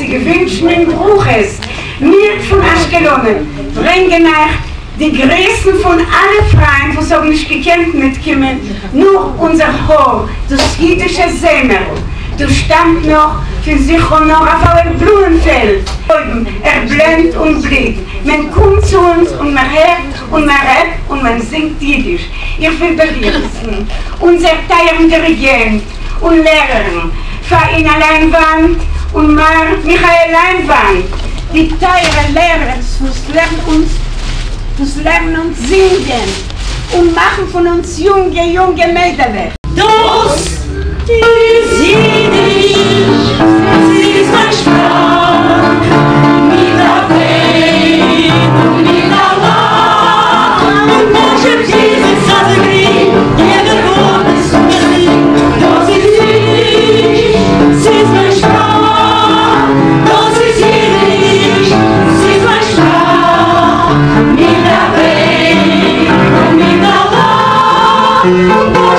sie gewünscht in Bruches. Wir von Aschkelonen bringen euch die Größen von allen Freien, die so nicht gekannt mitkommen, nur unser Chor, das jüdische Sänger. Du stammt noch für sich und noch auf euer Blumenfeld. Blendet und blickt. Man kommt zu uns und man hört und man rappt und man singt Jiddisch. Ich will berichten, unser teuren Dirigent und Lehrer, Faina Leinwand und Michael Leinwand, die teuren Lehrer, das lernen uns singen und machen von uns junge Mädchen weg. Das ist Jiddisch, das ist mein Sprach, mit der Wein und mit der Lach. Und manche dieses Kategorie, jeder Wort ist Musik. Das ist Jiddisch, das ist mein Sprach, das ist Jiddisch, das ist mein Sprach, mit der Wein und mit der Lach.